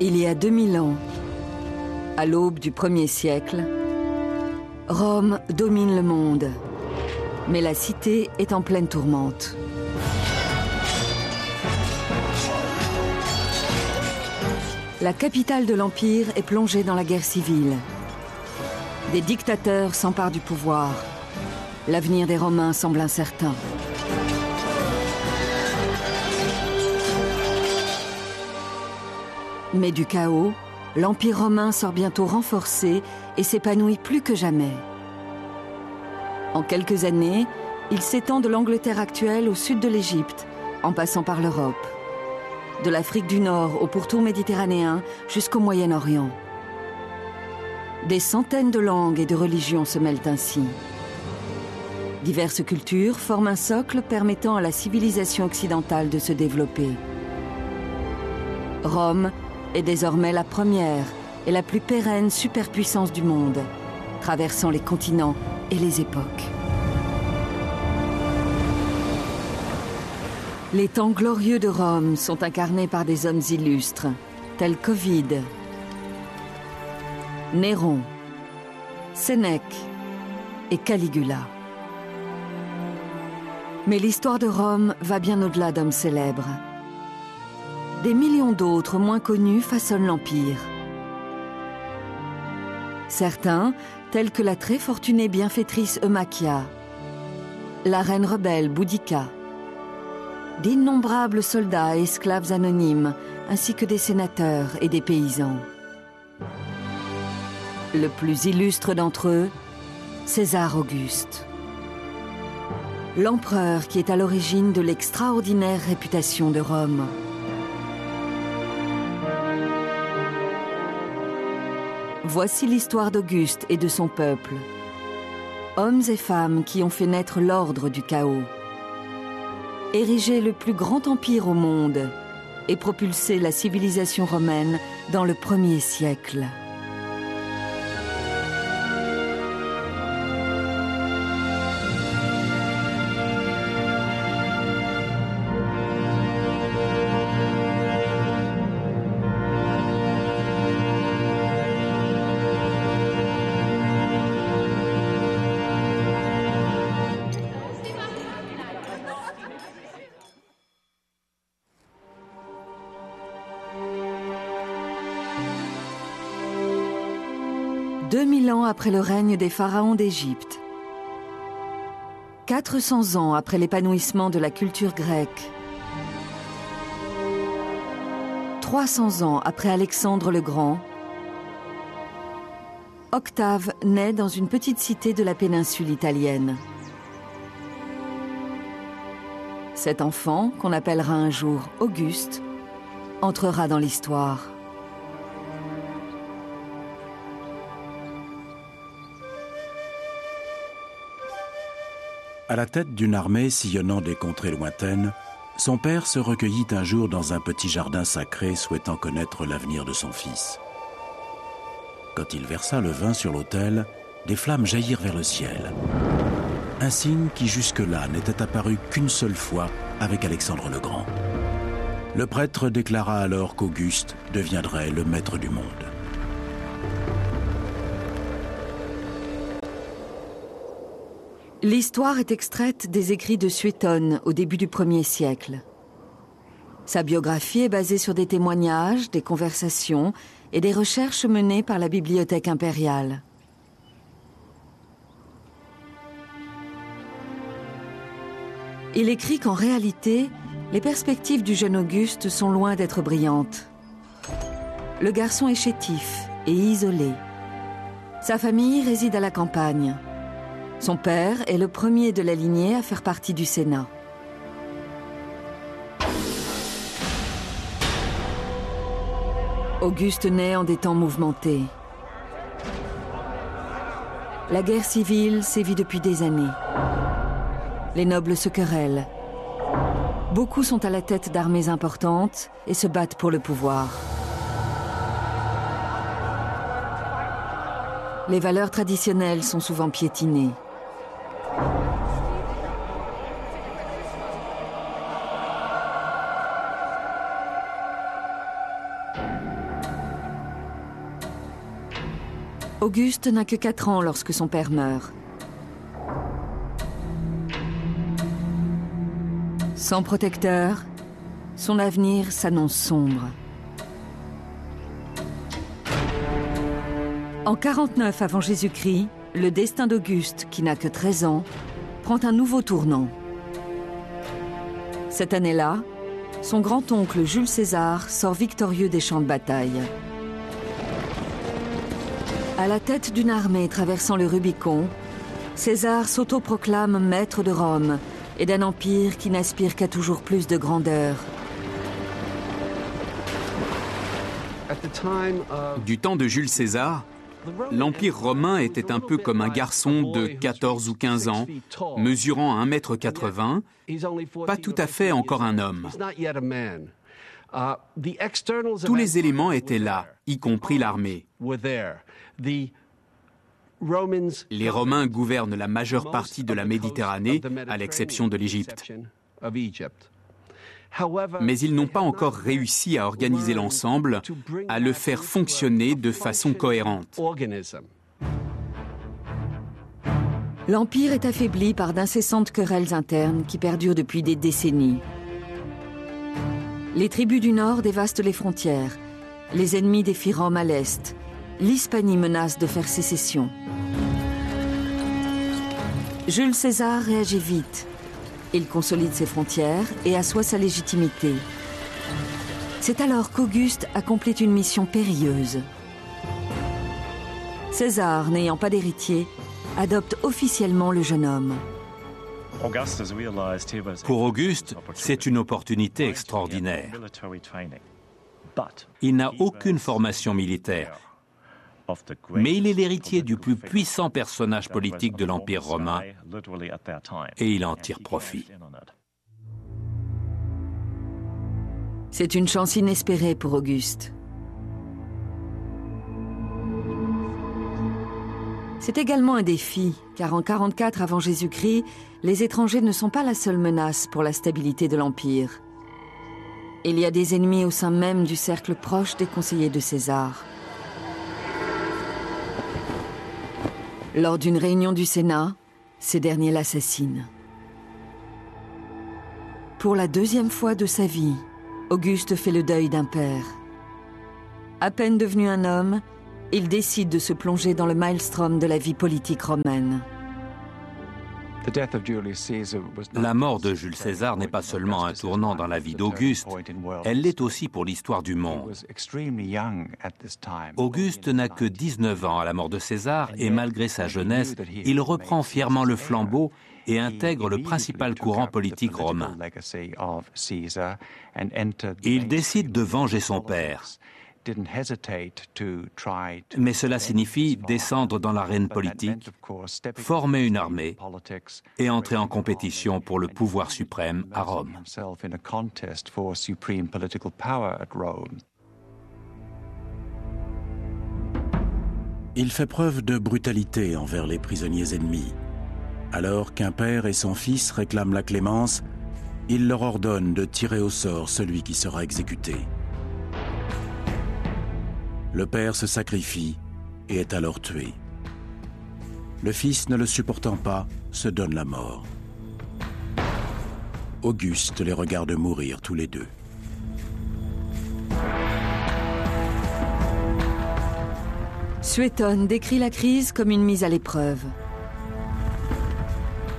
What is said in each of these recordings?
Il y a 2000 ans, à l'aube du 1er siècle, Rome domine le monde, mais la cité est en pleine tourmente. La capitale de l'Empire est plongée dans la guerre civile. Des dictateurs s'emparent du pouvoir. L'avenir des Romains semble incertain. Mais du chaos, l'Empire romain sort bientôt renforcé et s'épanouit plus que jamais. En quelques années, il s'étend de l'Angleterre actuelle au sud de l'Égypte, en passant par l'Europe. De l'Afrique du Nord au pourtour méditerranéen jusqu'au Moyen-Orient. Des centaines de langues et de religions se mêlent ainsi. Diverses cultures forment un socle permettant à la civilisation occidentale de se développer. Rome est désormais la première et la plus pérenne superpuissance du monde, traversant les continents et les époques. Les temps glorieux de Rome sont incarnés par des hommes illustres, tels qu'Ovide, Néron, Sénèque et Caligula. Mais l'histoire de Rome va bien au-delà d'hommes célèbres. Des millions d'autres moins connus façonnent l'Empire. Certains, tels que la très fortunée bienfaitrice Eumachia, la reine rebelle Boudica, d'innombrables soldats et esclaves anonymes, ainsi que des sénateurs et des paysans. Le plus illustre d'entre eux, César Auguste. L'empereur qui est à l'origine de l'extraordinaire réputation de Rome. Voici l'histoire d'Auguste et de son peuple. Hommes et femmes qui ont fait naître l'ordre du chaos. Érigé le plus grand empire au monde et propulsé la civilisation romaine dans le 1er siècle. « 2000 ans après le règne des pharaons d'Égypte, 400 ans après l'épanouissement de la culture grecque, 300 ans après Alexandre le Grand, Octave naît dans une petite cité de la péninsule italienne. Cet enfant, qu'on appellera un jour Auguste, entrera dans l'histoire. À la tête d'une armée sillonnant des contrées lointaines, son père se recueillit un jour dans un petit jardin sacré souhaitant connaître l'avenir de son fils. Quand il versa le vin sur l'autel, des flammes jaillirent vers le ciel. Un signe qui jusque-là n'était apparu qu'une seule fois avec Alexandre le Grand. Le prêtre déclara alors qu'Auguste deviendrait le maître du monde. L'histoire est extraite des écrits de Suétone au début du 1er siècle. Sa biographie est basée sur des témoignages, des conversations et des recherches menées par la Bibliothèque impériale. Il écrit qu'en réalité, les perspectives du jeune Auguste sont loin d'être brillantes. Le garçon est chétif et isolé. Sa famille réside à la campagne. Son père est le premier de la lignée à faire partie du Sénat. Auguste naît en des temps mouvementés. La guerre civile sévit depuis des années. Les nobles se querellent. Beaucoup sont à la tête d'armées importantes et se battent pour le pouvoir. Les valeurs traditionnelles sont souvent piétinées. Auguste n'a que 4 ans lorsque son père meurt. Sans protecteur, son avenir s'annonce sombre. En 49 avant Jésus-Christ, le destin d'Auguste, qui n'a que 13 ans, prend un nouveau tournant. Cette année-là, son grand-oncle Jules César sort victorieux des champs de bataille. À la tête d'une armée traversant le Rubicon, César s'autoproclame maître de Rome et d'un empire qui n'aspire qu'à toujours plus de grandeur. Du temps de Jules César, l'Empire romain était un peu comme un garçon de 14 ou 15 ans, mesurant 1,80 m, pas tout à fait encore un homme. Tous les éléments étaient là, y compris l'armée. Les Romains gouvernent la majeure partie de la Méditerranée, à l'exception de l'Égypte. Mais ils n'ont pas encore réussi à organiser l'ensemble, à le faire fonctionner de façon cohérente. L'Empire est affaibli par d'incessantes querelles internes qui perdurent depuis des décennies. Les tribus du Nord dévastent les frontières. Les ennemis défient Rome à l'Est. L'Hispanie menace de faire sécession. Jules César réagit vite. Il consolide ses frontières et assoit sa légitimité. C'est alors qu'Auguste accomplit une mission périlleuse. César, n'ayant pas d'héritier, adopte officiellement le jeune homme. Pour Auguste, c'est une opportunité extraordinaire. Il n'a aucune formation militaire, mais il est l'héritier du plus puissant personnage politique de l'Empire romain et il en tire profit. C'est une chance inespérée pour Auguste. C'est également un défi, car en 44 avant Jésus-Christ, les étrangers ne sont pas la seule menace pour la stabilité de l'Empire. Il y a des ennemis au sein même du cercle proche des conseillers de César. Lors d'une réunion du Sénat, ces derniers l'assassinent. Pour la 2e fois de sa vie, Auguste fait le deuil d'un père. À peine devenu un homme, il décide de se plonger dans le maelstrom de la vie politique romaine. La mort de Jules César n'est pas seulement un tournant dans la vie d'Auguste, elle l'est aussi pour l'histoire du monde. Auguste n'a que 19 ans à la mort de César et malgré sa jeunesse, il reprend fièrement le flambeau et intègre le principal courant politique romain. Il décide de venger son père. Mais cela signifie descendre dans l'arène politique, former une armée et entrer en compétition pour le pouvoir suprême à Rome. Il fait preuve de brutalité envers les prisonniers ennemis. Alors qu'un père et son fils réclament la clémence, il leur ordonne de tirer au sort celui qui sera exécuté. Le père se sacrifie et est alors tué. Le fils, ne le supportant pas, se donne la mort. Auguste les regarde mourir tous les deux. Suétone décrit la crise comme une mise à l'épreuve.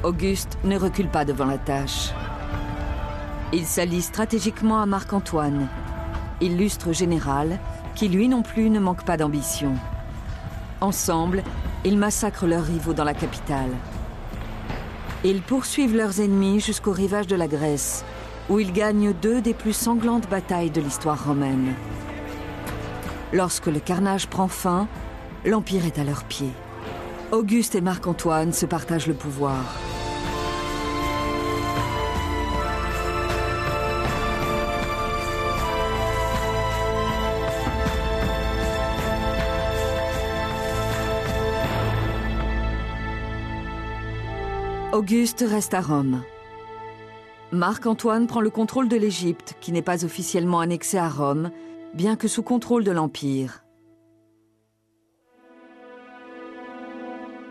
Auguste ne recule pas devant la tâche. Il s'allie stratégiquement à Marc-Antoine, illustre général, qui lui non plus ne manque pas d'ambition. Ensemble, ils massacrent leurs rivaux dans la capitale. Ils poursuivent leurs ennemis jusqu'au rivage de la Grèce, où ils gagnent 2 des plus sanglantes batailles de l'histoire romaine. Lorsque le carnage prend fin, l'Empire est à leurs pieds. Auguste et Marc-Antoine se partagent le pouvoir. Auguste reste à Rome. Marc-Antoine prend le contrôle de l'Égypte, qui n'est pas officiellement annexée à Rome, bien que sous contrôle de l'Empire.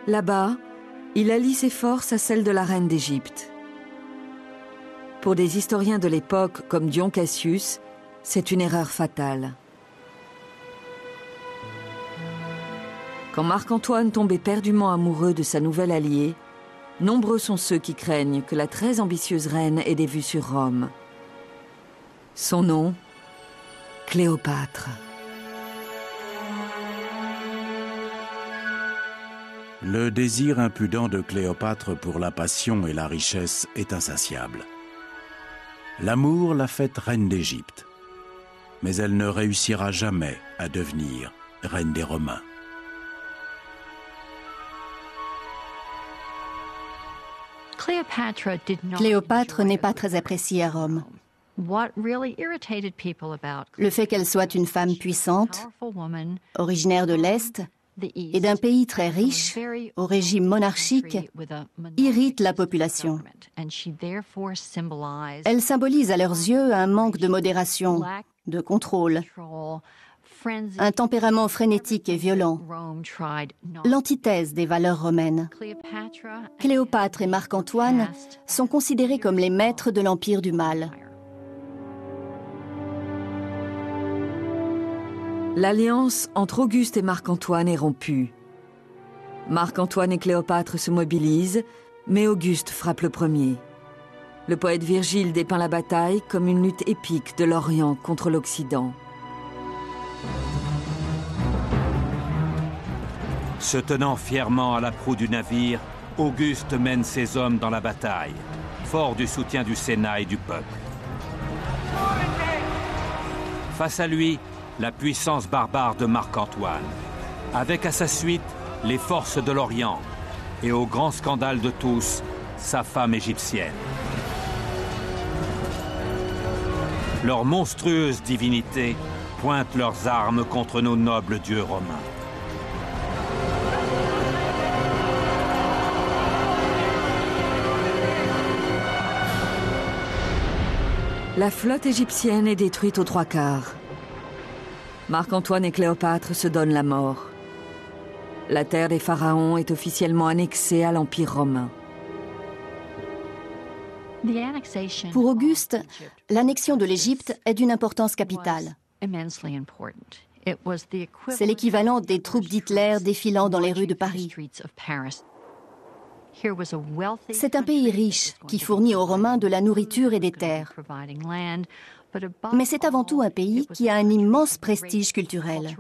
Là-bas, il allie ses forces à celles de la reine d'Égypte. Pour des historiens de l'époque comme Dion Cassius, c'est une erreur fatale. Quand Marc-Antoine tombe éperdument amoureux de sa nouvelle alliée, nombreux sont ceux qui craignent que la très ambitieuse reine ait des vues sur Rome. Son nom, Cléopâtre. Le désir impudent de Cléopâtre pour la passion et la richesse est insatiable. L'amour l'a faite reine d'Égypte, mais elle ne réussira jamais à devenir reine des Romains. Cléopâtre n'est pas très appréciée à Rome. Le fait qu'elle soit une femme puissante, originaire de l'Est, et d'un pays très riche, au régime monarchique, irrite la population. Elle symbolise à leurs yeux un manque de modération, de contrôle, un tempérament frénétique et violent, l'antithèse des valeurs romaines. Cléopâtre et Marc-Antoine sont considérés comme les maîtres de l'empire du mal. L'alliance entre Auguste et Marc-Antoine est rompue. Marc-Antoine et Cléopâtre se mobilisent, mais Auguste frappe le premier. Le poète Virgile dépeint la bataille comme une lutte épique de l'Orient contre l'Occident. Se tenant fièrement à la proue du navire, Auguste mène ses hommes dans la bataille, fort du soutien du Sénat et du peuple. Face à lui, la puissance barbare de Marc-Antoine, avec à sa suite les forces de l'Orient et au grand scandale de tous, sa femme égyptienne. Leurs monstrueuses divinités pointent leurs armes contre nos nobles dieux romains. La flotte égyptienne est détruite aux 3/4. Marc-Antoine et Cléopâtre se donnent la mort. La terre des pharaons est officiellement annexée à l'Empire romain. Pour Auguste, l'annexion de l'Égypte est d'une importance capitale. C'est l'équivalent des troupes d'Hitler défilant dans les rues de Paris. C'est un pays riche qui fournit aux Romains de la nourriture et des terres. Mais c'est avant tout un pays qui a un immense prestige culturel.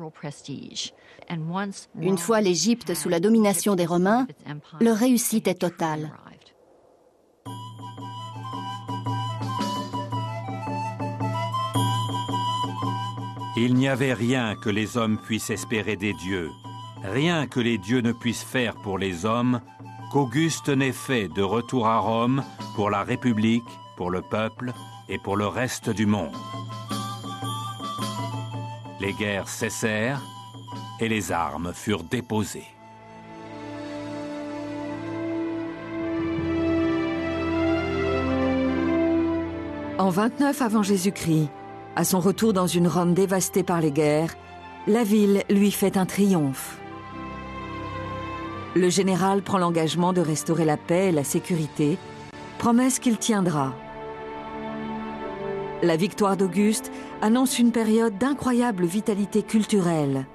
Une fois l'Égypte sous la domination des Romains, leur réussite est totale. Il n'y avait rien que les hommes puissent espérer des dieux, rien que les dieux ne puissent faire pour les hommes, qu'Auguste n'ait fait de retour à Rome pour la République, pour le peuple et pour le reste du monde. Les guerres cessèrent et les armes furent déposées. En 29 avant Jésus-Christ, à son retour dans une Rome dévastée par les guerres, la ville lui fait un triomphe. Le général prend l'engagement de restaurer la paix et la sécurité, promesse qu'il tiendra. La victoire d'Auguste annonce une période d'incroyable vitalité culturelle,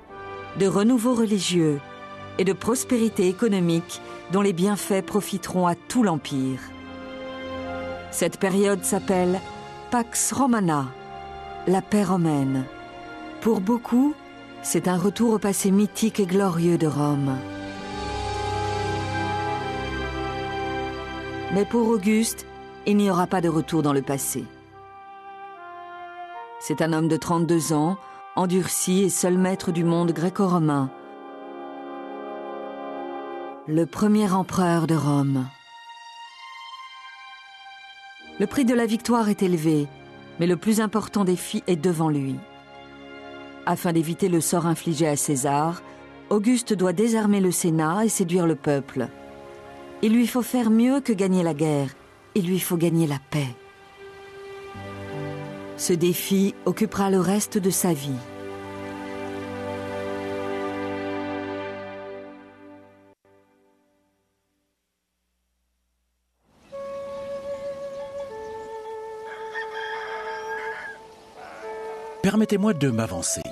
de renouveau religieux et de prospérité économique dont les bienfaits profiteront à tout l'Empire. Cette période s'appelle Pax Romana, la paix romaine. Pour beaucoup, c'est un retour au passé mythique et glorieux de Rome. Mais pour Auguste, il n'y aura pas de retour dans le passé. C'est un homme de 32 ans, endurci et seul maître du monde gréco-romain. Le premier empereur de Rome. Le prix de la victoire est élevé, mais le plus important défi est devant lui. Afin d'éviter le sort infligé à César, Auguste doit désarmer le Sénat et séduire le peuple. Il lui faut faire mieux que gagner la guerre, il lui faut gagner la paix. Ce défi occupera le reste de sa vie. Permettez-moi de m'avancer,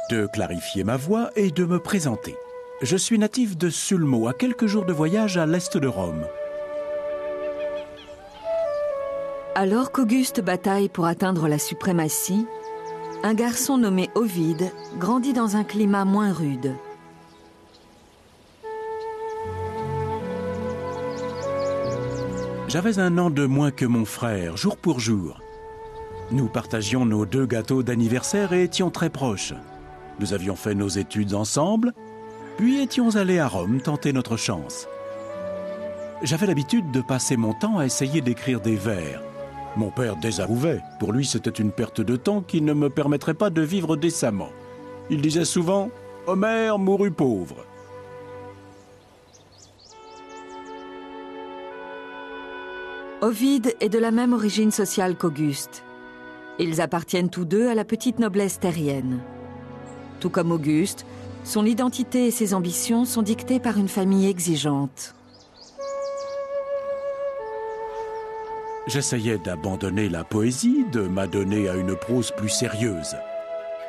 de clarifier ma voix et de me présenter. Je suis natif de Sulmo, à quelques jours de voyage à l'est de Rome. Alors qu'Auguste bataille pour atteindre la suprématie, un garçon nommé Ovide grandit dans un climat moins rude. J'avais 1 an de moins que mon frère, jour pour jour. Nous partagions nos 2 gâteaux d'anniversaire et étions très proches. Nous avions fait nos études ensemble, puis étions allés à Rome tenter notre chance. J'avais l'habitude de passer mon temps à essayer d'écrire des vers. Mon père désapprouvait. Pour lui, c'était une perte de temps qui ne me permettrait pas de vivre décemment. Il disait souvent « Homère mourut pauvre ». Ovide est de la même origine sociale qu'Auguste. Ils appartiennent tous deux à la petite noblesse terrienne. Tout comme Auguste, son identité et ses ambitions sont dictées par une famille exigeante. J'essayais d'abandonner la poésie, de m'adonner à une prose plus sérieuse.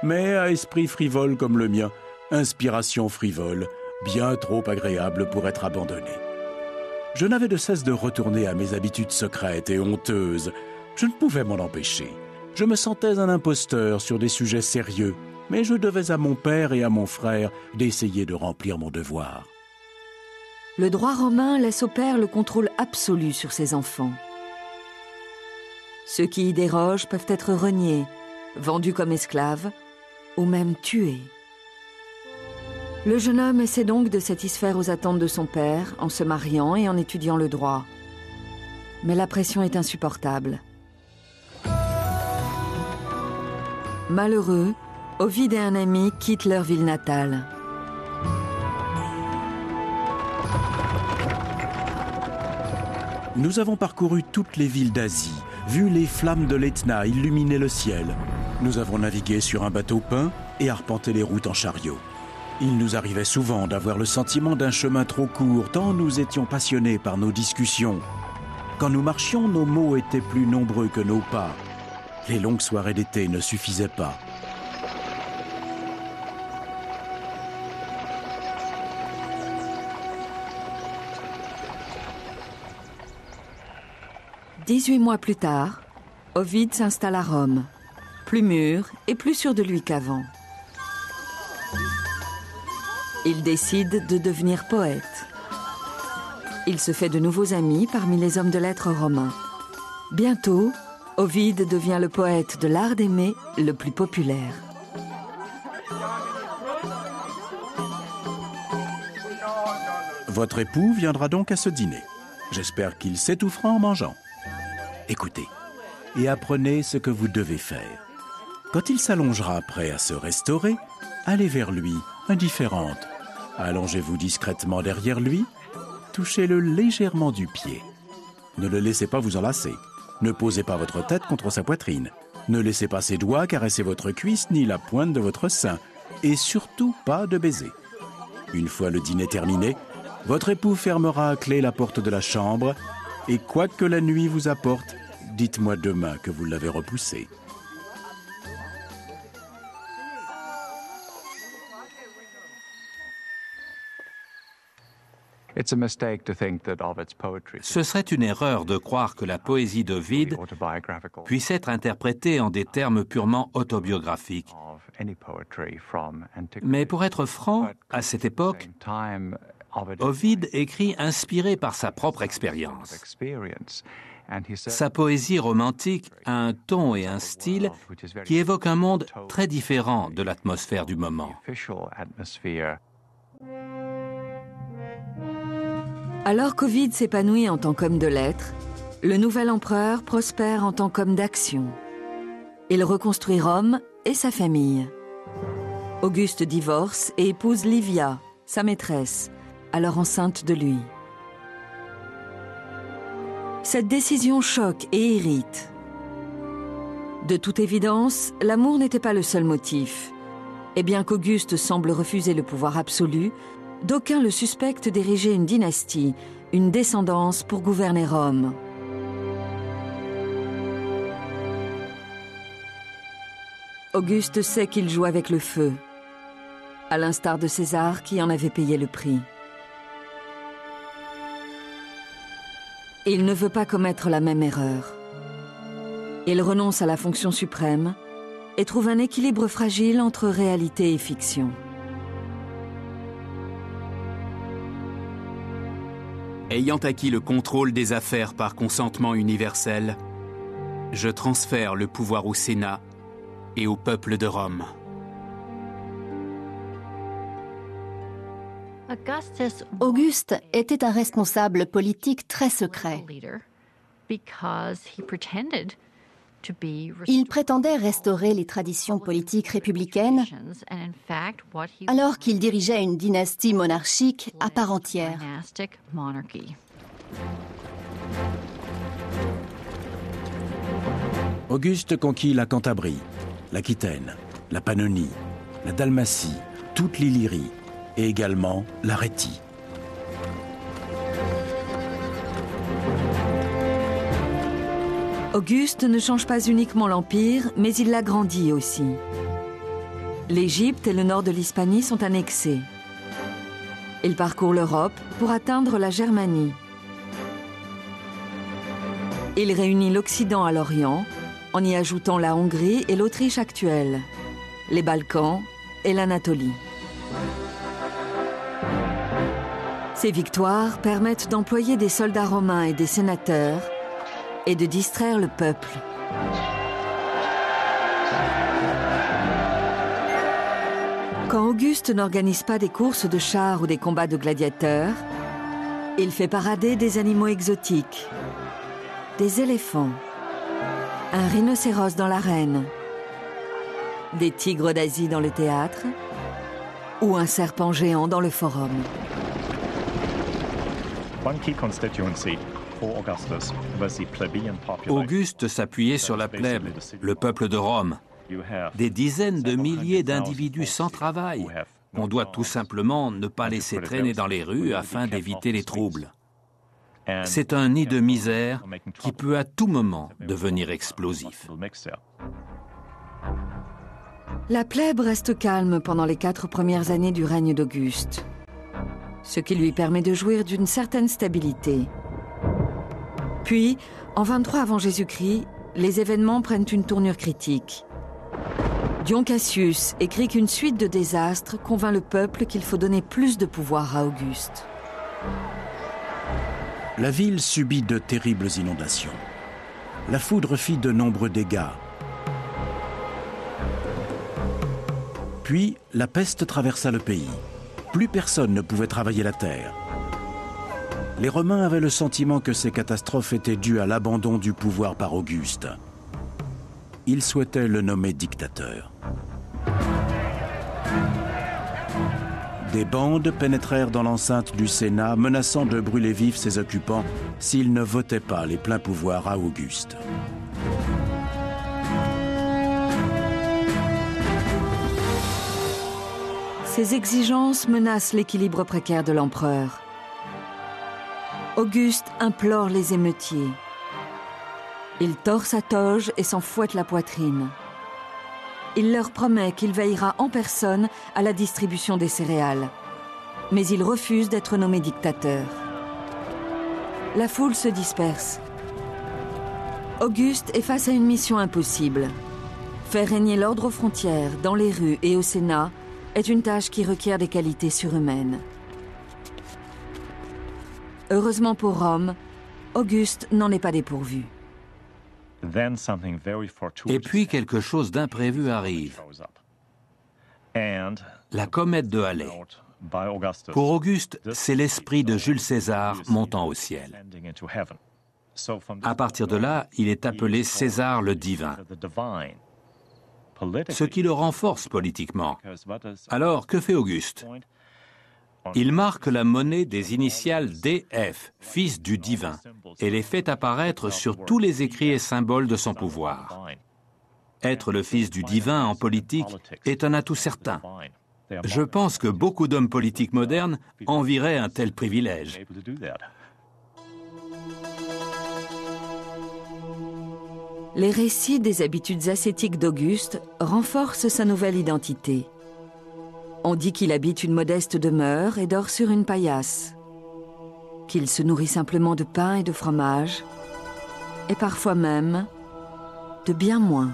Mais à esprit frivole comme le mien, inspiration frivole, bien trop agréable pour être abandonnée. Je n'avais de cesse de retourner à mes habitudes secrètes et honteuses. Je ne pouvais m'en empêcher. Je me sentais un imposteur sur des sujets sérieux, mais je devais à mon père et à mon frère d'essayer de remplir mon devoir. Le droit romain laisse au père le contrôle absolu sur ses enfants. Ceux qui y dérogent peuvent être reniés, vendus comme esclaves ou même tués. Le jeune homme essaie donc de satisfaire aux attentes de son père en se mariant et en étudiant le droit. Mais la pression est insupportable. Malheureux, Ovide et un ami quittent leur ville natale. Nous avons parcouru toutes les villes d'Asie, vu les flammes de l'Etna illuminer le ciel. Nous avons navigué sur un bateau peint et arpenté les routes en chariot. Il nous arrivait souvent d'avoir le sentiment d'un chemin trop court, tant nous étions passionnés par nos discussions. Quand nous marchions, nos mots étaient plus nombreux que nos pas. Les longues soirées d'été ne suffisaient pas. « 18 mois plus tard, Ovide s'installe à Rome, plus mûr et plus sûr de lui qu'avant. Il décide de devenir poète. Il se fait de nouveaux amis parmi les hommes de lettres romains. Bientôt, Ovide devient le poète de l'art d'aimer le plus populaire. Votre époux viendra donc à ce dîner. J'espère qu'il s'étouffera en mangeant. Écoutez et apprenez ce que vous devez faire. Quand il s'allongera prêt à se restaurer, allez vers lui, indifférente. Allongez-vous discrètement derrière lui, touchez-le légèrement du pied. Ne le laissez pas vous enlacer. Ne posez pas votre tête contre sa poitrine. Ne laissez pas ses doigts caresser votre cuisse ni la pointe de votre sein. Et surtout pas de baiser. Une fois le dîner terminé, votre époux fermera à clé la porte de la chambre et quoi que la nuit vous apporte, dites-moi demain que vous l'avez repoussé. Ce serait une erreur de croire que la poésie d'Ovide puisse être interprétée en des termes purement autobiographiques. Mais pour être franc, à cette époque, Ovide écrit inspiré par sa propre expérience. Sa poésie romantique a un ton et un style qui évoquent un monde très différent de l'atmosphère du moment. Alors qu'Ovide s'épanouit en tant qu'homme de lettres, le nouvel empereur prospère en tant qu'homme d'action. Il reconstruit Rome et sa famille. Auguste divorce et épouse Livia, sa maîtresse, alors enceinte de lui. Cette décision choque et irrite. De toute évidence, l'amour n'était pas le seul motif. Et bien qu'Auguste semble refuser le pouvoir absolu, d'aucuns le suspectent d'ériger une dynastie, une descendance pour gouverner Rome. Auguste sait qu'il joue avec le feu, à l'instar de César qui en avait payé le prix. Il ne veut pas commettre la même erreur. Il renonce à la fonction suprême et trouve un équilibre fragile entre réalité et fiction. Ayant acquis le contrôle des affaires par consentement universel, je transfère le pouvoir au Sénat et au peuple de Rome. Auguste était un responsable politique très secret. Il prétendait restaurer les traditions politiques républicaines alors qu'il dirigeait une dynastie monarchique à part entière. Auguste conquit la Cantabrie, l'Aquitaine, la Pannonie, la Dalmatie, toute l'Illyrie et également la Rhétie. Auguste ne change pas uniquement l'Empire, mais il l'agrandit aussi. L'Égypte et le nord de l'Hispanie sont annexés. Il parcourt l'Europe pour atteindre la Germanie. Il réunit l'Occident à l'Orient, en y ajoutant la Hongrie et l'Autriche actuelle, les Balkans et l'Anatolie. Ces victoires permettent d'employer des soldats romains et des sénateurs et de distraire le peuple. Quand Auguste n'organise pas des courses de chars ou des combats de gladiateurs, il fait parader des animaux exotiques, des éléphants, un rhinocéros dans l'arène, des tigres d'Asie dans le théâtre ou un serpent géant dans le forum. Auguste s'appuyait sur la plèbe, le peuple de Rome. Des dizaines de milliers d'individus sans travail, qu'on doit tout simplement ne pas laisser traîner dans les rues afin d'éviter les troubles. C'est un nid de misère qui peut à tout moment devenir explosif. La plèbe reste calme pendant les 4 premières années du règne d'Auguste, ce qui lui permet de jouir d'une certaine stabilité. Puis, en 23 avant Jésus-Christ, les événements prennent une tournure critique. Dion Cassius écrit qu'une suite de désastres convainc le peuple qu'il faut donner plus de pouvoir à Auguste. La ville subit de terribles inondations. La foudre fit de nombreux dégâts. Puis, la peste traversa le pays. Plus personne ne pouvait travailler la terre. Les Romains avaient le sentiment que ces catastrophes étaient dues à l'abandon du pouvoir par Auguste. Ils souhaitaient le nommer dictateur. Des bandes pénétrèrent dans l'enceinte du Sénat, menaçant de brûler vifs ses occupants s'ils ne votaient pas les pleins pouvoirs à Auguste. Ces exigences menacent l'équilibre précaire de l'empereur. Auguste implore les émeutiers. Il tord sa toge et s'en fouette la poitrine. Il leur promet qu'il veillera en personne à la distribution des céréales. Mais il refuse d'être nommé dictateur. La foule se disperse. Auguste est face à une mission impossible. Faire régner l'ordre aux frontières, dans les rues et au Sénat, est une tâche qui requiert des qualités surhumaines. Heureusement pour Rome, Auguste n'en est pas dépourvu. Et puis quelque chose d'imprévu arrive. La comète de Halley. Pour Auguste, c'est l'esprit de Jules César montant au ciel. À partir de là, il est appelé César le divin, ce qui le renforce politiquement. Alors, que fait Auguste? Il marque la monnaie des initiales DF, fils du divin, et les fait apparaître sur tous les écrits et symboles de son pouvoir. Être le fils du divin en politique est un atout certain. Je pense que beaucoup d'hommes politiques modernes envieraient un tel privilège. Les récits des habitudes ascétiques d'Auguste renforcent sa nouvelle identité. On dit qu'il habite une modeste demeure et dort sur une paillasse, qu'il se nourrit simplement de pain et de fromage, et parfois même de bien moins.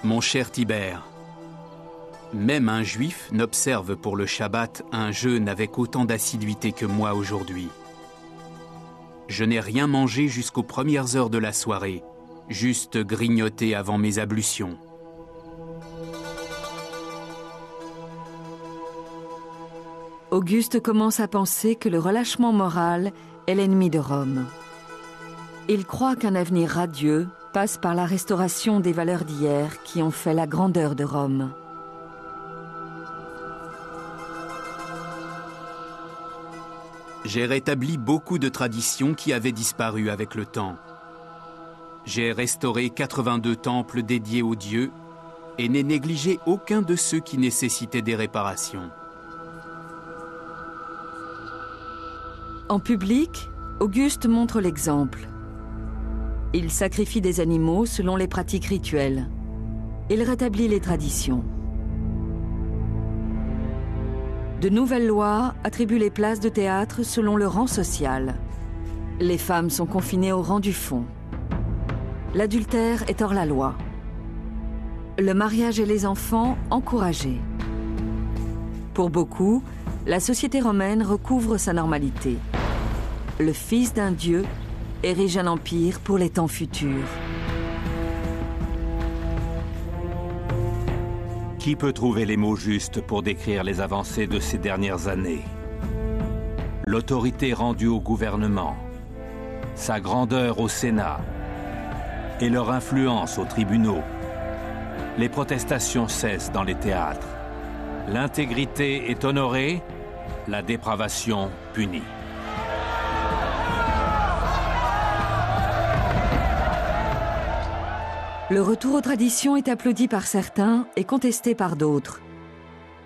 Mon cher Tibère, même un juif n'observe pour le Shabbat un jeûne avec autant d'assiduité que moi aujourd'hui. Je n'ai rien mangé jusqu'aux premières heures de la soirée, juste grignoté avant mes ablutions. Auguste commence à penser que le relâchement moral est l'ennemi de Rome. Il croit qu'un avenir radieux passe par la restauration des valeurs d'hier qui ont fait la grandeur de Rome. J'ai rétabli beaucoup de traditions qui avaient disparu avec le temps. J'ai restauré 82 temples dédiés aux dieux et n'ai négligé aucun de ceux qui nécessitaient des réparations. En public, Auguste montre l'exemple. Il sacrifie des animaux selon les pratiques rituelles. Il rétablit les traditions. De nouvelles lois attribuent les places de théâtre selon le rang social. Les femmes sont confinées au rang du fond. L'adultère est hors la loi. Le mariage et les enfants encouragés. Pour beaucoup, la société romaine recouvre sa normalité. Le Fils d'un Dieu érige un empire pour les temps futurs. Qui peut trouver les mots justes pour décrire les avancées de ces dernières années? L'autorité rendue au gouvernement, sa grandeur au Sénat et leur influence aux tribunaux. Les protestations cessent dans les théâtres. L'intégrité est honorée, la dépravation punie. Le retour aux traditions est applaudi par certains et contesté par d'autres.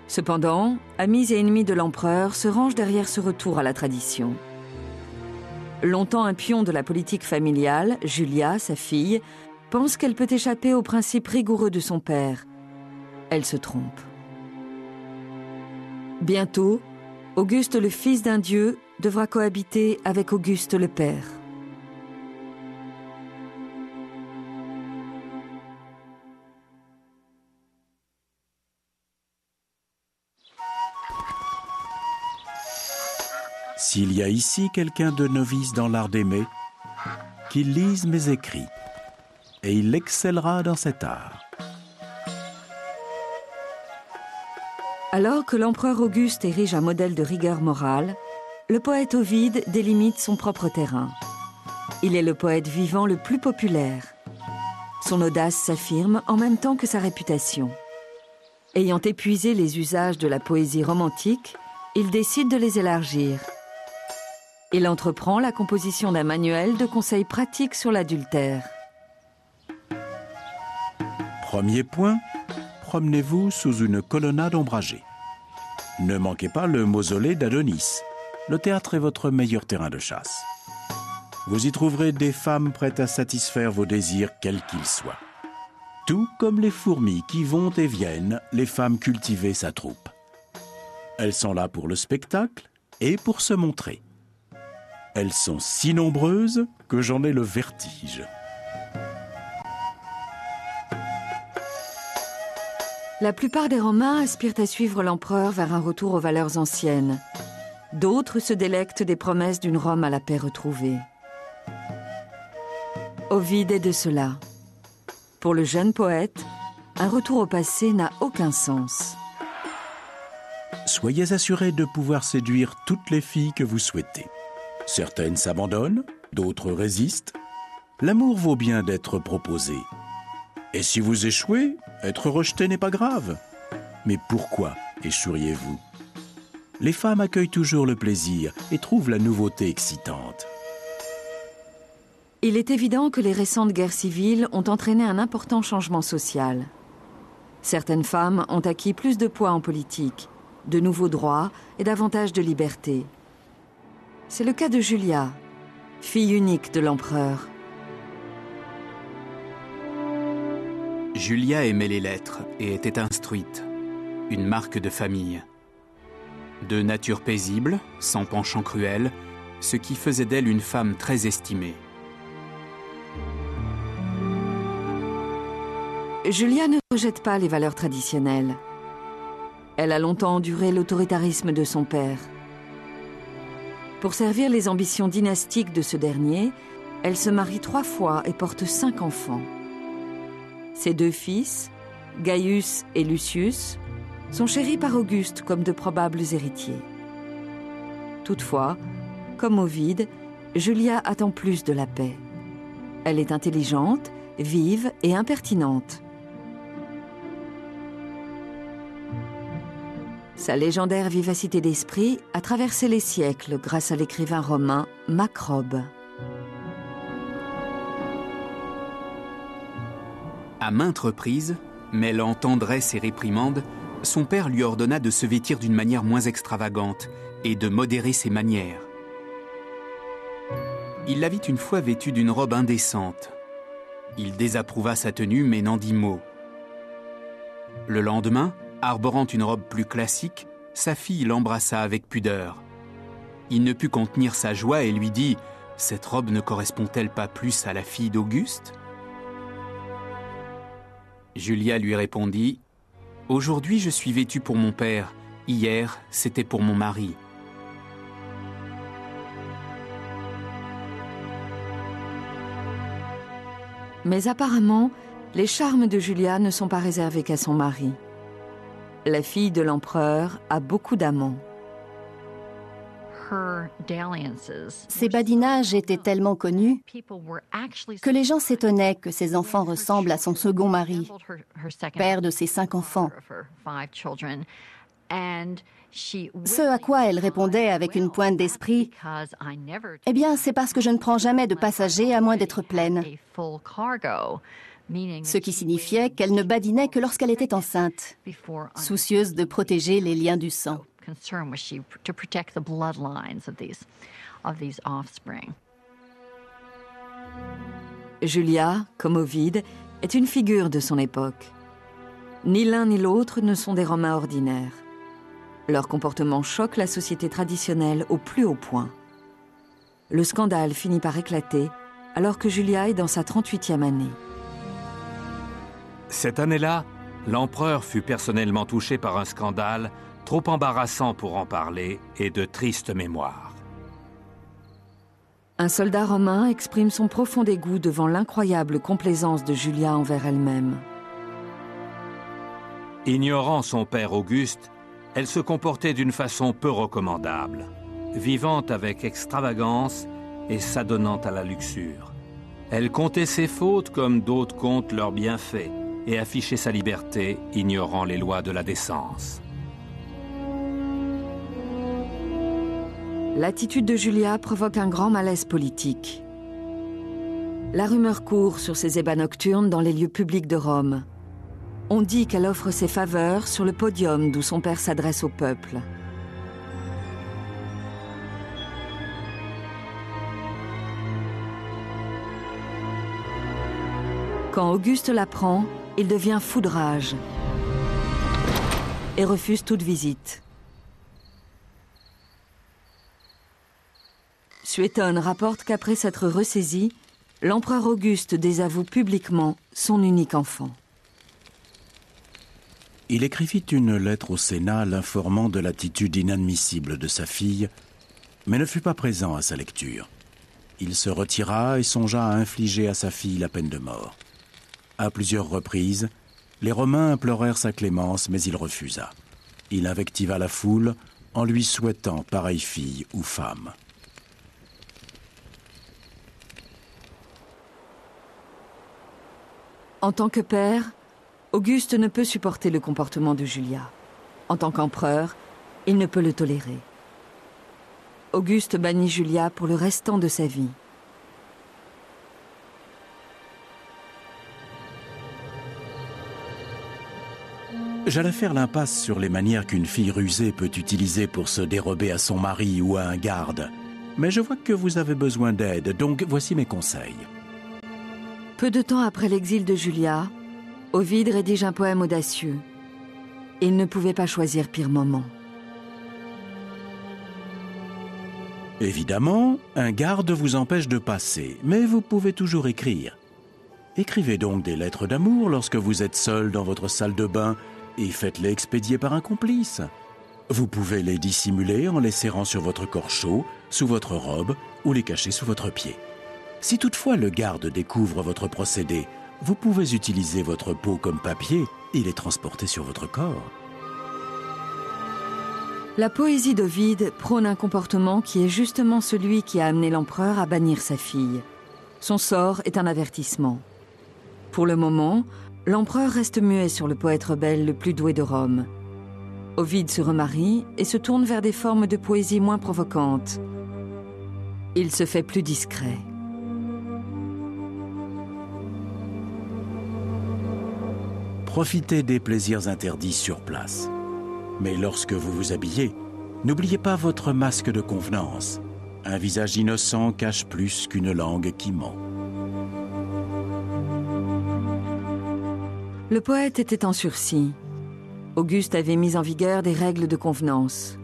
Cependant, amis et ennemis de l'empereur se rangent derrière ce retour à la tradition. Longtemps un pion de la politique familiale, Julia, sa fille, pense qu'elle peut échapper aux principes rigoureux de son père. Elle se trompe. Bientôt, Auguste le fils d'un dieu devra cohabiter avec Auguste le père. S'il y a ici quelqu'un de novice dans l'art d'aimer, qu'il lise mes écrits, et il excellera dans cet art. Alors que l'empereur Auguste érige un modèle de rigueur morale, le poète Ovide délimite son propre terrain. Il est le poète vivant le plus populaire. Son audace s'affirme en même temps que sa réputation. Ayant épuisé les usages de la poésie romantique, il décide de les élargir. Il entreprend la composition d'un manuel de conseils pratiques sur l'adultère. Premier point, promenez-vous sous une colonnade ombragée. Ne manquez pas le mausolée d'Adonis. Le théâtre est votre meilleur terrain de chasse. Vous y trouverez des femmes prêtes à satisfaire vos désirs quels qu'ils soient. Tout comme les fourmis qui vont et viennent, les femmes cultiver sa troupe. Elles sont là pour le spectacle et pour se montrer. Elles sont si nombreuses que j'en ai le vertige. La plupart des Romains aspirent à suivre l'empereur vers un retour aux valeurs anciennes. D'autres se délectent des promesses d'une Rome à la paix retrouvée. Ovide est de cela. Pour le jeune poète, un retour au passé n'a aucun sens. Soyez assurés de pouvoir séduire toutes les filles que vous souhaitez. Certaines s'abandonnent, d'autres résistent. L'amour vaut bien d'être proposé. Et si vous échouez, être rejeté n'est pas grave. Mais pourquoi échoueriez-vous? Les femmes accueillent toujours le plaisir et trouvent la nouveauté excitante. Il est évident que les récentes guerres civiles ont entraîné un important changement social. Certaines femmes ont acquis plus de poids en politique, de nouveaux droits et davantage de liberté. C'est le cas de Julia, fille unique de l'empereur. Julia aimait les lettres et était instruite, une marque de famille. De nature paisible, sans penchant cruel, ce qui faisait d'elle une femme très estimée. Julia ne rejette pas les valeurs traditionnelles. Elle a longtemps enduré l'autoritarisme de son père. Pour servir les ambitions dynastiques de ce dernier, elle se marie 3 fois et porte 5 enfants. Ses 2 fils, Gaius et Lucius, sont chéris par Auguste comme de probables héritiers. Toutefois, comme Ovide, Julia attend plus de la paix. Elle est intelligente, vive et impertinente. Sa légendaire vivacité d'esprit a traversé les siècles grâce à l'écrivain romain Macrobe. À maintes reprises, mêlant tendresse et réprimande, son père lui ordonna de se vêtir d'une manière moins extravagante et de modérer ses manières. Il la vit une fois vêtue d'une robe indécente. Il désapprouva sa tenue mais n'en dit mot. Le lendemain, arborant une robe plus classique, sa fille l'embrassa avec pudeur. Il ne put contenir sa joie et lui dit « Cette robe ne correspond-elle pas plus à la fille d'Auguste ?» Julia lui répondit « Aujourd'hui je suis vêtue pour mon père, hier c'était pour mon mari. » Mais apparemment, les charmes de Julia ne sont pas réservés qu'à son mari. La fille de l'empereur a beaucoup d'amants. Ses badinages étaient tellement connus que les gens s'étonnaient que ses enfants ressemblent à son second mari, père de ses 5 enfants. Ce à quoi elle répondait avec une pointe d'esprit, « Eh bien, c'est parce que je ne prends jamais de passagers à moins d'être pleine. » Ce qui signifiait qu'elle ne badinait que lorsqu'elle était enceinte, soucieuse de protéger les liens du sang. Julia, comme Ovide, est une figure de son époque. Ni l'un ni l'autre ne sont des Romains ordinaires. Leur comportement choque la société traditionnelle au plus haut point. Le scandale finit par éclater alors que Julia est dans sa 38e année. Cette année-là, l'empereur fut personnellement touché par un scandale trop embarrassant pour en parler et de triste mémoire. Un soldat romain exprime son profond dégoût devant l'incroyable complaisance de Julia envers elle-même. Ignorant son père Auguste, elle se comportait d'une façon peu recommandable, vivant avec extravagance et s'adonnant à la luxure. Elle comptait ses fautes comme d'autres comptent leurs bienfaits et affichait sa liberté, ignorant les lois de la décence. L'attitude de Julia provoque un grand malaise politique. La rumeur court sur ses ébats nocturnes dans les lieux publics de Rome. On dit qu'elle offre ses faveurs sur le podium d'où son père s'adresse au peuple. Quand Auguste l'apprend, il devient fou de rage et refuse toute visite. Suétone rapporte qu'après s'être ressaisi, l'empereur Auguste désavoue publiquement son unique enfant. Il écrivit une lettre au Sénat l'informant de l'attitude inadmissible de sa fille, mais ne fut pas présent à sa lecture. Il se retira et songea à infliger à sa fille la peine de mort. À plusieurs reprises, les Romains implorèrent sa clémence, mais il refusa. Il invectiva la foule en lui souhaitant pareille fille ou femme. En tant que père, Auguste ne peut supporter le comportement de Julia. En tant qu'empereur, il ne peut le tolérer. Auguste bannit Julia pour le restant de sa vie. J'allais faire l'impasse sur les manières qu'une fille rusée peut utiliser pour se dérober à son mari ou à un garde. Mais je vois que vous avez besoin d'aide, donc voici mes conseils. Peu de temps après l'exil de Julia, Ovide rédige un poème audacieux. Il ne pouvait pas choisir pire moment. Évidemment, un garde vous empêche de passer, mais vous pouvez toujours écrire. Écrivez donc des lettres d'amour lorsque vous êtes seul dans votre salle de bain et faites-les expédier par un complice. Vous pouvez les dissimuler en les serrant sur votre corps chaud, sous votre robe ou les cacher sous votre pied. Si toutefois le garde découvre votre procédé, vous pouvez utiliser votre peau comme papier et les transporter sur votre corps. La poésie d'Ovide prône un comportement qui est justement celui qui a amené l'empereur à bannir sa fille. Son sort est un avertissement. Pour le moment, l'empereur reste muet sur le poète rebelle le plus doué de Rome. Ovide se remarie et se tourne vers des formes de poésie moins provocantes. Il se fait plus discret. Profitez des plaisirs interdits sur place. Mais lorsque vous vous habillez, n'oubliez pas votre masque de convenance. Un visage innocent cache plus qu'une langue qui ment. Le poète était en sursis. Auguste avait mis en vigueur des règles de convenance.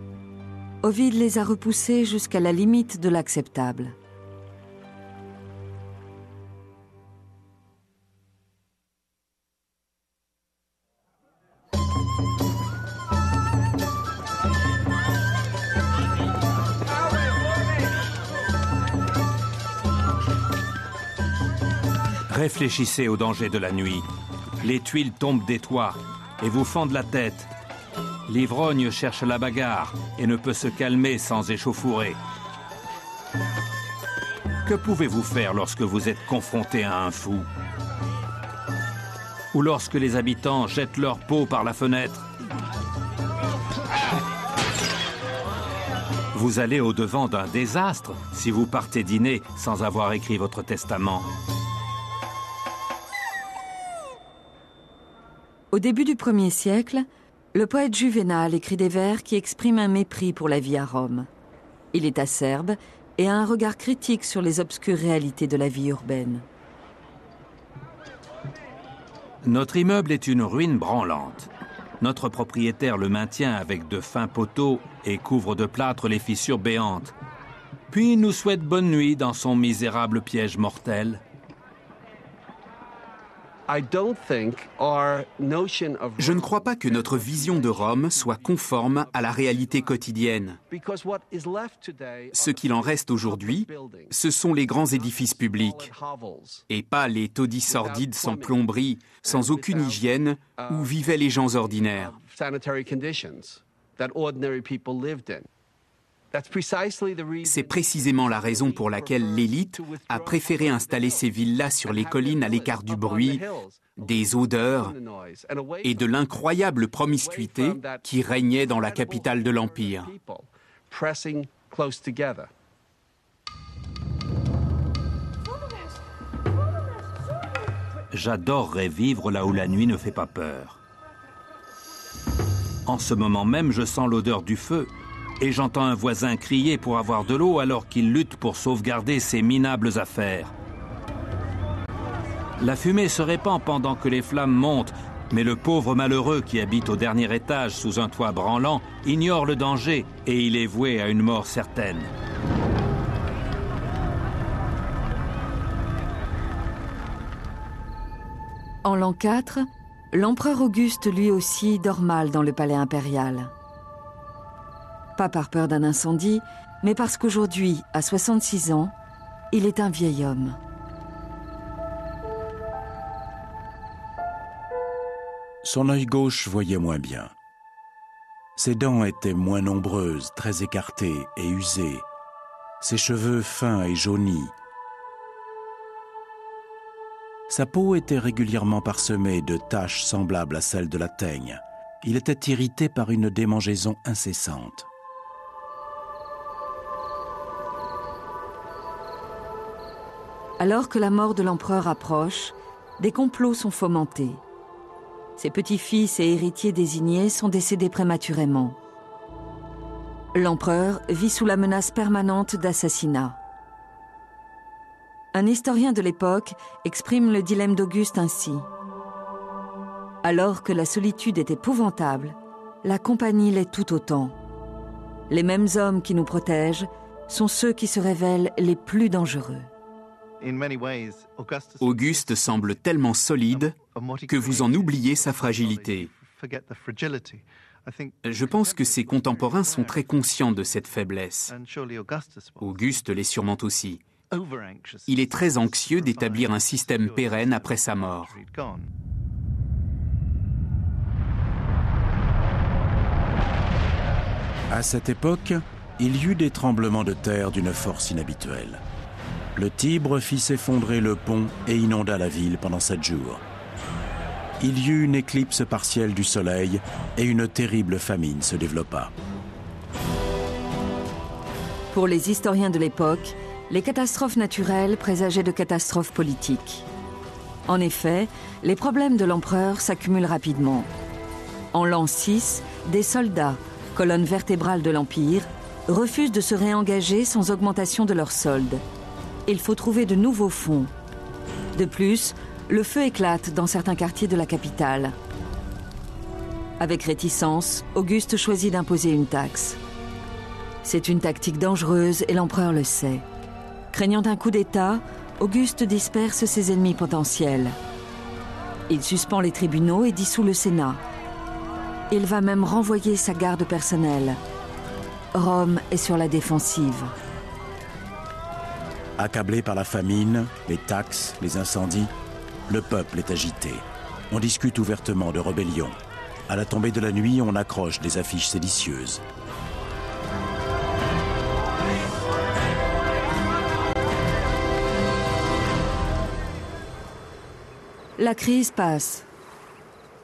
Ovide les a repoussées jusqu'à la limite de l'acceptable. Réfléchissez au danger de la nuit. Les tuiles tombent des toits et vous fendent la tête. L'ivrogne cherche la bagarre et ne peut se calmer sans échauffourée. Que pouvez-vous faire lorsque vous êtes confronté à un fou? Ou lorsque les habitants jettent leur peau par la fenêtre? Vous allez au-devant d'un désastre si vous partez dîner sans avoir écrit votre testament. Au début du 1er siècle, le poète Juvénal écrit des vers qui expriment un mépris pour la vie à Rome. Il est acerbe et a un regard critique sur les obscures réalités de la vie urbaine. Notre immeuble est une ruine branlante. Notre propriétaire le maintient avec de fins poteaux et couvre de plâtre les fissures béantes. Puis il nous souhaite bonne nuit dans son misérable piège mortel. Je ne crois pas que notre vision de Rome soit conforme à la réalité quotidienne. Ce qu'il en reste aujourd'hui, ce sont les grands édifices publics, et pas les taudis sordides sans plomberie, sans aucune hygiène, où vivaient les gens ordinaires. C'est précisément la raison pour laquelle l'élite a préféré installer ces villas sur les collines à l'écart du bruit, des odeurs et de l'incroyable promiscuité qui régnait dans la capitale de l'Empire. J'adorerais vivre là où la nuit ne fait pas peur. En ce moment même, je sens l'odeur du feu. Et j'entends un voisin crier pour avoir de l'eau alors qu'il lutte pour sauvegarder ses minables affaires. La fumée se répand pendant que les flammes montent, mais le pauvre malheureux qui habite au dernier étage sous un toit branlant ignore le danger et il est voué à une mort certaine. En l'an 4, l'empereur Auguste lui aussi dort mal dans le palais impérial. Pas par peur d'un incendie, mais parce qu'aujourd'hui, à 66 ans, il est un vieil homme. Son œil gauche voyait moins bien. Ses dents étaient moins nombreuses, très écartées et usées. Ses cheveux fins et jaunis. Sa peau était régulièrement parsemée de taches semblables à celles de la teigne. Il était irrité par une démangeaison incessante. Alors que la mort de l'empereur approche, des complots sont fomentés. Ses petits-fils et héritiers désignés sont décédés prématurément. L'empereur vit sous la menace permanente d'assassinat. Un historien de l'époque exprime le dilemme d'Auguste ainsi. Alors que la solitude est épouvantable, la compagnie l'est tout autant. Les mêmes hommes qui nous protègent sont ceux qui se révèlent les plus dangereux. Auguste semble tellement solide que vous en oubliez sa fragilité. Je pense que ses contemporains sont très conscients de cette faiblesse. Auguste l'est sûrement aussi. Il est très anxieux d'établir un système pérenne après sa mort. À cette époque, il y eut des tremblements de terre d'une force inhabituelle. Le Tibre fit s'effondrer le pont et inonda la ville pendant 7 jours. Il y eut une éclipse partielle du soleil et une terrible famine se développa. Pour les historiens de l'époque, les catastrophes naturelles présageaient de catastrophes politiques. En effet, les problèmes de l'empereur s'accumulent rapidement. En l'an 6, des soldats, colonne vertébrale de l'Empire, refusent de se réengager sans augmentation de leur solde. Il faut trouver de nouveaux fonds. De plus, le feu éclate dans certains quartiers de la capitale. Avec réticence, Auguste choisit d'imposer une taxe. C'est une tactique dangereuse et l'empereur le sait. Craignant un coup d'État, Auguste disperse ses ennemis potentiels. Il suspend les tribunaux et dissout le Sénat. Il va même renvoyer sa garde personnelle. Rome est sur la défensive. Accablé par la famine, les taxes, les incendies, le peuple est agité. On discute ouvertement de rébellion. À la tombée de la nuit, on accroche des affiches séditieuses. La crise passe.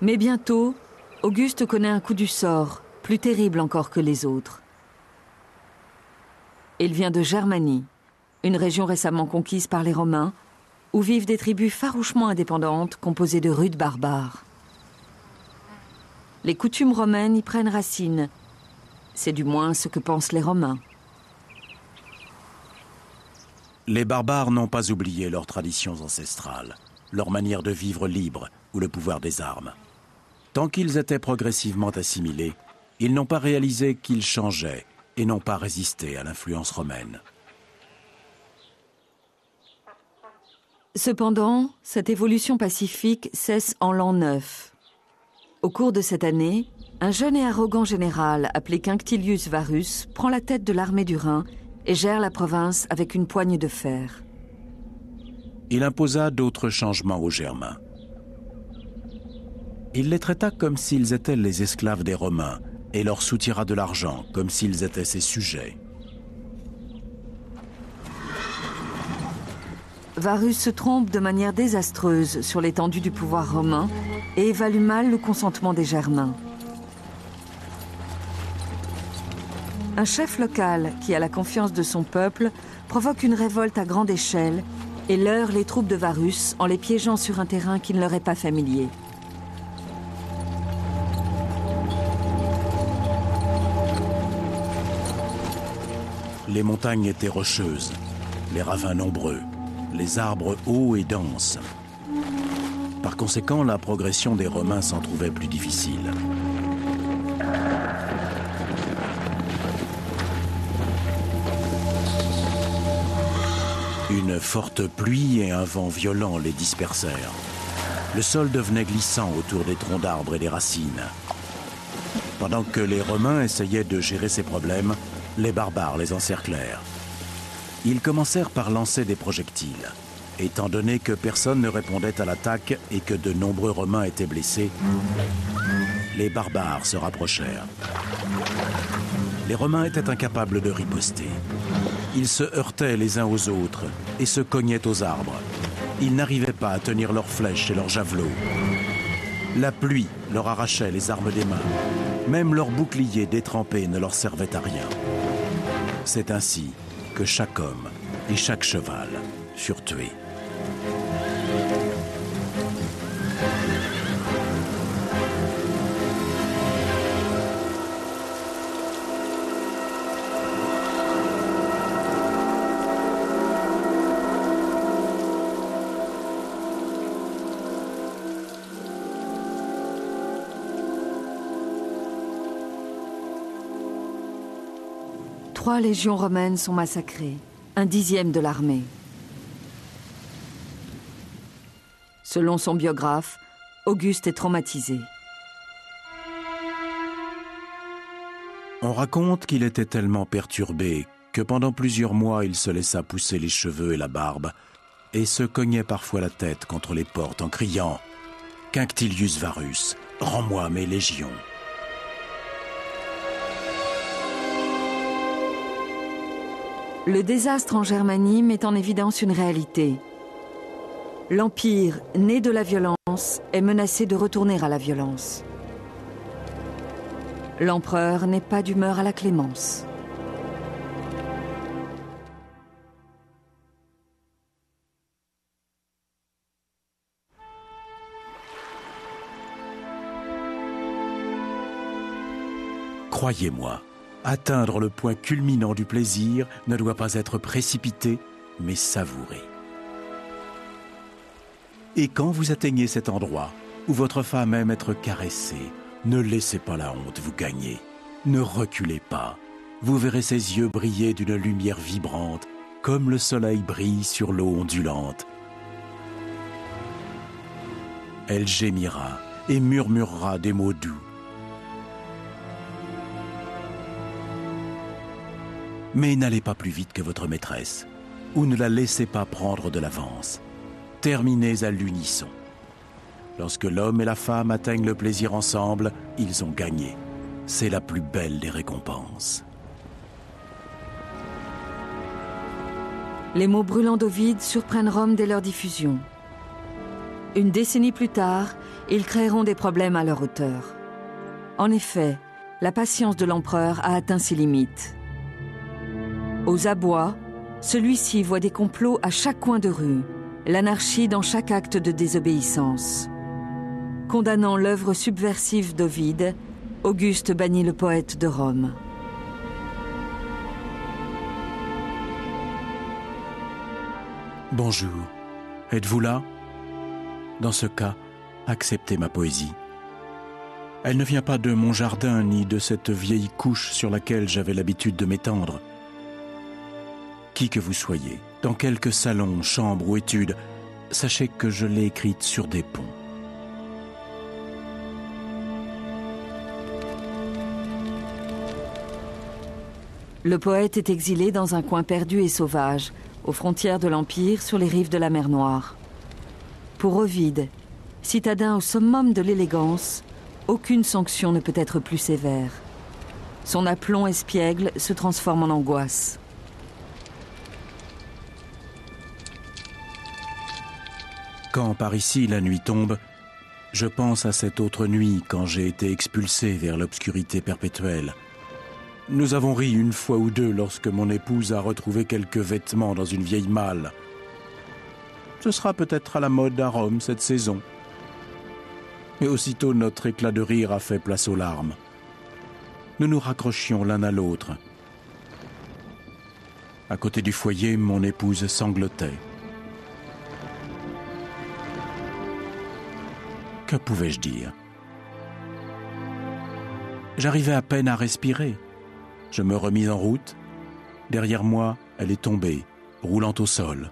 Mais bientôt, Auguste connaît un coup du sort, plus terrible encore que les autres. Il vient de Germanie, une région récemment conquise par les Romains, où vivent des tribus farouchement indépendantes composées de rudes barbares. Les coutumes romaines y prennent racine. C'est du moins ce que pensent les Romains. Les barbares n'ont pas oublié leurs traditions ancestrales, leur manière de vivre libre ou le pouvoir des armes. Tant qu'ils étaient progressivement assimilés, ils n'ont pas réalisé qu'ils changeaient et n'ont pas résisté à l'influence romaine. Cependant, cette évolution pacifique cesse en l'an 9. Au cours de cette année, un jeune et arrogant général appelé Quinctilius Varus prend la tête de l'armée du Rhin et gère la province avec une poigne de fer. Il imposa d'autres changements aux Germains. Il les traita comme s'ils étaient les esclaves des Romains et leur soutira de l'argent comme s'ils étaient ses sujets. Varus se trompe de manière désastreuse sur l'étendue du pouvoir romain et évalue mal le consentement des Germains. Un chef local qui a la confiance de son peuple provoque une révolte à grande échelle et leurre les troupes de Varus en les piégeant sur un terrain qui ne leur est pas familier. Les montagnes étaient rocheuses, les ravins nombreux, les arbres hauts et denses. Par conséquent, la progression des Romains s'en trouvait plus difficile. Une forte pluie et un vent violent les dispersèrent. Le sol devenait glissant autour des troncs d'arbres et des racines. Pendant que les Romains essayaient de gérer ces problèmes, les barbares les encerclèrent. Ils commencèrent par lancer des projectiles. Étant donné que personne ne répondait à l'attaque et que de nombreux Romains étaient blessés, les barbares se rapprochèrent. Les Romains étaient incapables de riposter. Ils se heurtaient les uns aux autres et se cognaient aux arbres. Ils n'arrivaient pas à tenir leurs flèches et leurs javelots. La pluie leur arrachait les armes des mains. Même leurs boucliers détrempés ne leur servaient à rien. C'est ainsi que chaque homme et chaque cheval furent tués. 3 légions romaines sont massacrées, 1/10 de l'armée. Selon son biographe, Auguste est traumatisé. On raconte qu'il était tellement perturbé que pendant plusieurs mois il se laissa pousser les cheveux et la barbe et se cognait parfois la tête contre les portes en criant « Quinctilius Varus, rends-moi mes légions !» Le désastre en Germanie met en évidence une réalité. L'Empire, né de la violence, est menacé de retourner à la violence. L'empereur n'est pas d'humeur à la clémence. Croyez-moi, atteindre le point culminant du plaisir ne doit pas être précipité, mais savouré. Et quand vous atteignez cet endroit où votre femme aime être caressée, ne laissez pas la honte vous gagner. Ne reculez pas. Vous verrez ses yeux briller d'une lumière vibrante, comme le soleil brille sur l'eau ondulante. Elle gémira et murmurera des mots doux. Mais n'allez pas plus vite que votre maîtresse, ou ne la laissez pas prendre de l'avance. Terminez à l'unisson. Lorsque l'homme et la femme atteignent le plaisir ensemble, ils ont gagné. C'est la plus belle des récompenses. Les mots brûlants d'Ovide surprennent Rome dès leur diffusion. Une décennie plus tard, ils créeront des problèmes à leur hauteur. En effet, la patience de l'empereur a atteint ses limites. Aux abois, celui-ci voit des complots à chaque coin de rue, l'anarchie dans chaque acte de désobéissance. Condamnant l'œuvre subversive d'Ovide, Auguste bannit le poète de Rome. Bonjour, êtes-vous là? Dans ce cas, acceptez ma poésie. Elle ne vient pas de mon jardin ni de cette vieille couche sur laquelle j'avais l'habitude de m'étendre. Qui que vous soyez, dans quelque salon, chambre ou étude, sachez que je l'ai écrite sur des ponts. Le poète est exilé dans un coin perdu et sauvage, aux frontières de l'Empire, sur les rives de la mer Noire. Pour Ovide, citadin au summum de l'élégance, aucune sanction ne peut être plus sévère. Son aplomb espiègle se transforme en angoisse. Quand par ici la nuit tombe, je pense à cette autre nuit quand j'ai été expulsé vers l'obscurité perpétuelle. Nous avons ri une fois ou deux lorsque mon épouse a retrouvé quelques vêtements dans une vieille malle. Ce sera peut-être à la mode à Rome cette saison. Et aussitôt notre éclat de rire a fait place aux larmes. Nous nous raccrochions l'un à l'autre. À côté du foyer, mon épouse sanglotait. Que pouvais-je dire? J'arrivais à peine à respirer. Je me remis en route. Derrière moi, elle est tombée, roulant au sol.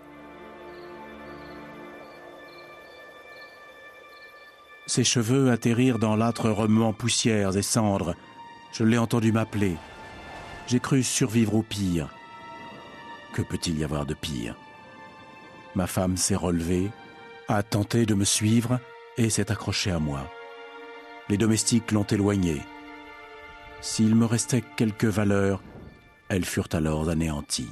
Ses cheveux atterrirent dans l'âtre remuant poussières et cendres. Je l'ai entendu m'appeler. J'ai cru survivre au pire. Que peut-il y avoir de pire? Ma femme s'est relevée, a tenté de me suivre et s'est accrochée à moi. Les domestiques l'ont éloignée. S'il me restait quelques valeurs, elles furent alors anéanties.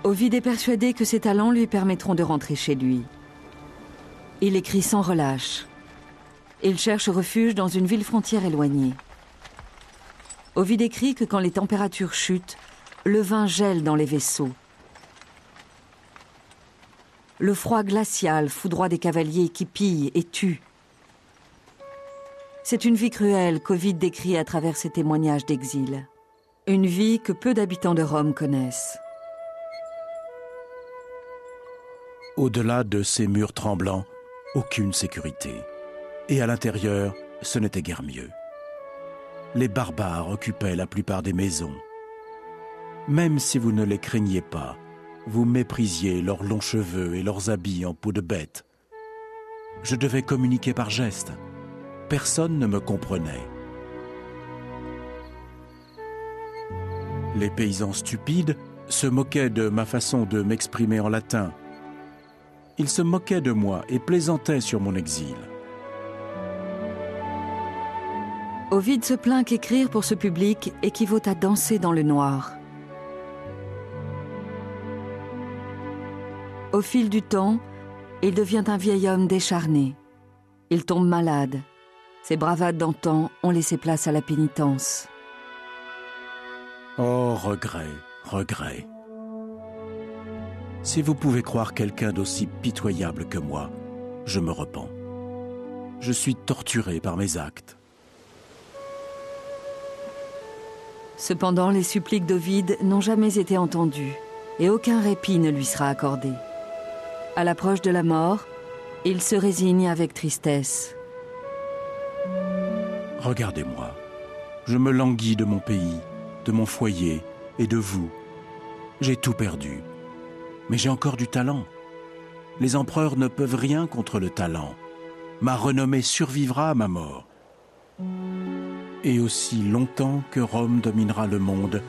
Ovide est persuadé que ses talents lui permettront de rentrer chez lui. Il écrit sans relâche. Il cherche refuge dans une ville frontière éloignée. Ovide écrit que quand les températures chutent, le vin gèle dans les vaisseaux. Le froid glacial foudroie des cavaliers qui pillent et tuent. C'est une vie cruelle qu'Ovide décrit à travers ses témoignages d'exil. Une vie que peu d'habitants de Rome connaissent. Au-delà de ces murs tremblants, aucune sécurité. Et à l'intérieur, ce n'était guère mieux. Les barbares occupaient la plupart des maisons. Même si vous ne les craigniez pas, vous méprisiez leurs longs cheveux et leurs habits en peau de bête. Je devais communiquer par gestes. Personne ne me comprenait. Les paysans stupides se moquaient de ma façon de m'exprimer en latin. Ils se moquaient de moi et plaisantaient sur mon exil. Ovide se plaint qu'écrire pour ce public équivaut à danser dans le noir. Au fil du temps, il devient un vieil homme décharné. Il tombe malade. Ses bravades d'antan ont laissé place à la pénitence. Oh, regret, regret. Si vous pouvez croire quelqu'un d'aussi pitoyable que moi, je me repens. Je suis torturé par mes actes. Cependant, les suppliques d'Ovide n'ont jamais été entendues et aucun répit ne lui sera accordé. À l'approche de la mort, il se résigne avec tristesse. Regardez-moi, je me languis de mon pays, de mon foyer et de vous. J'ai tout perdu, mais j'ai encore du talent. Les empereurs ne peuvent rien contre le talent. Ma renommée survivra à ma mort. Et aussi longtemps que Rome dominera le monde,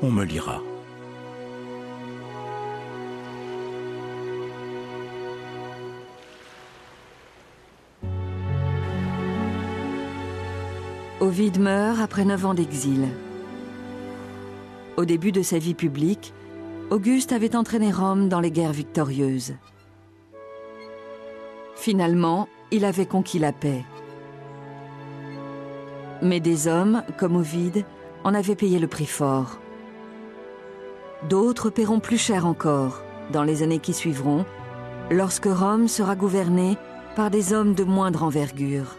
on me lira. Ovide meurt après 9 ans d'exil. Au début de sa vie publique, Auguste avait entraîné Rome dans les guerres victorieuses. Finalement, il avait conquis la paix. Mais des hommes, comme Ovide, en avaient payé le prix fort. D'autres paieront plus cher encore, dans les années qui suivront, lorsque Rome sera gouvernée par des hommes de moindre envergure.